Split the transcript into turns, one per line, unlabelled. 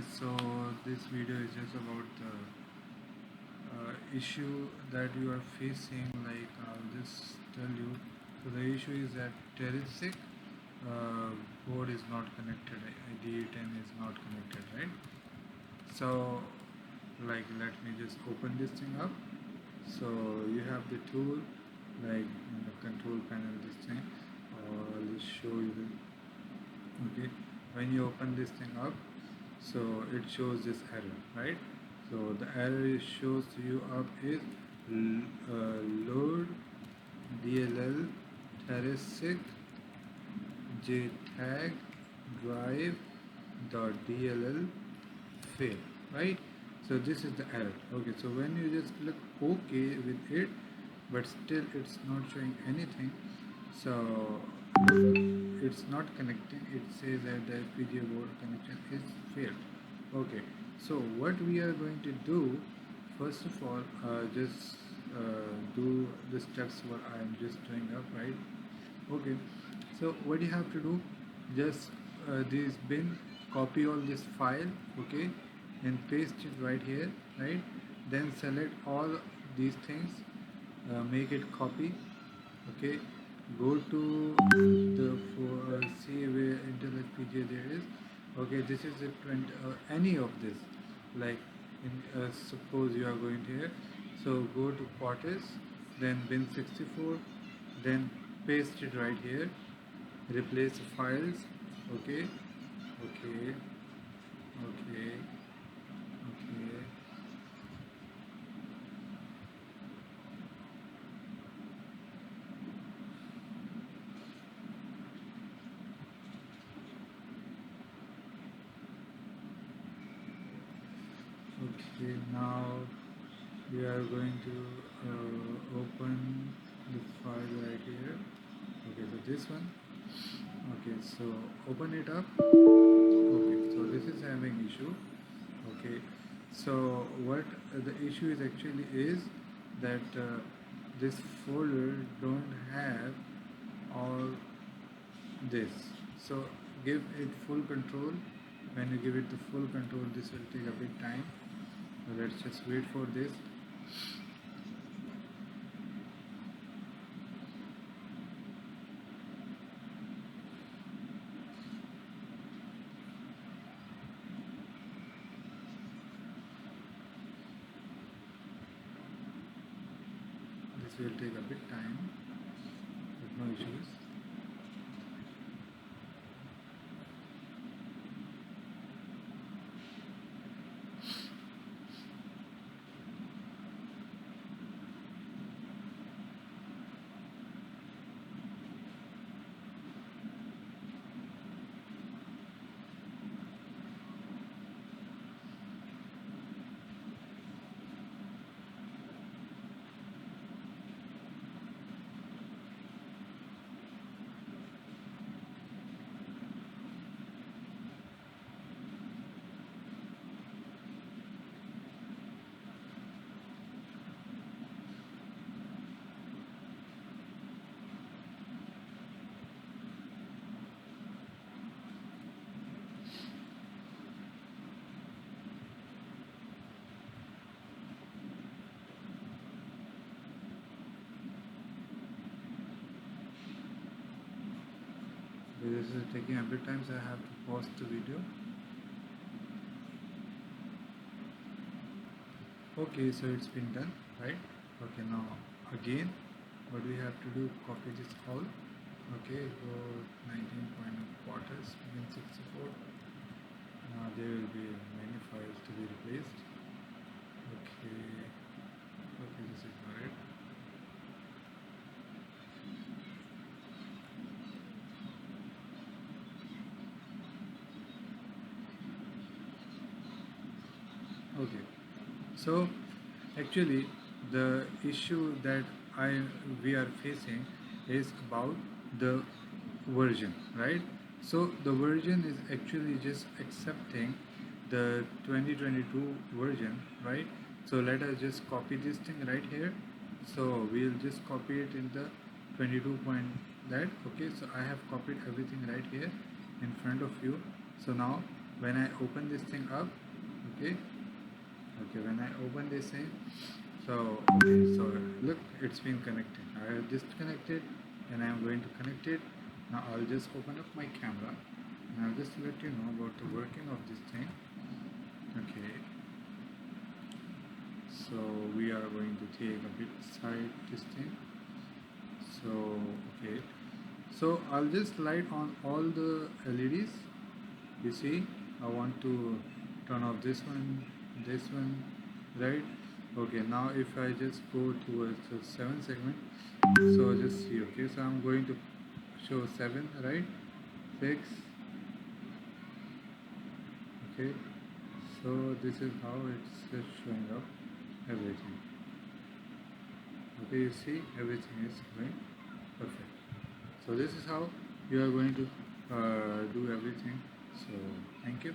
Okay, so this video is just about the issue that you are facing. Like, I'll just tell you. So the issue is that Terasic board is not connected. DE10 is not connected, right? So, like, let me just open this thing up. So you have the tool, like in the control panel, this thing. I'll just show you the. Okay, when you open this thing up, so it shows this error, right? So the error it shows you up is load DLL Terasic JTAG drive dot DLL fail, right? So this is the error. Okay, so when you just click OK with it, but still it's not showing anything, so it's not connecting. It says that the FPGA board connection is failed. Okay, so what we are going to do, first of all, just do the steps what I am just doing up, right? Okay, so what you have to do, just this bin, copy all this file, okay, and paste it right here, right? Then select all these things, make it copy, okay, go to the see where Intel FPGA there is. Okay, this is a 20 any of this, like in suppose you are going here, so go to Quartus, then bin 64, then paste it right here, replace the files, okay, okay, okay, okay. Okay, now we are going to open the file right here. Okay, so this one. Okay, so open it up. Okay, so this is having issue. Okay, so what the issue is actually is that this folder don't have all this. So give it full control. When you give it the full control, this will take a bit time. So let's just wait for this. This will take a bit time, but no issues. This is taking a bit time, so I have to pause the video. Okay, so it's been done, right? Okay, now again, what we have to do, copy this all. Okay, go 19 Quartus, bin 64. Now there will be many files to be replaced. Okay, okay, this is not it. Okay, so actually the issue that we are facing is about the version, right? So the version is actually just accepting the 2022 version, right? So let us just copy this thing right here. So we'll just copy it in the 22 point that. Okay, so I have copied everything right here in front of you. So now when I open this thing up, okay, when I open this thing, so look, it's been connected. I have disconnected and I'm going to connect it. Now I'll just open up my camera and I'll just let you know about the working of this thing. Okay, so we are going to take a bit side this thing. So okay, so I'll just light on all the LEDs. You see, I want to turn off this one, right? Okay, now if I just go towards the 7 segment, so just see, okay, so I'm going to show 7, right? 6, okay, so this is how it's just showing up everything. Okay, you see, everything is going perfect. So this is how you are going to do everything. So thank you.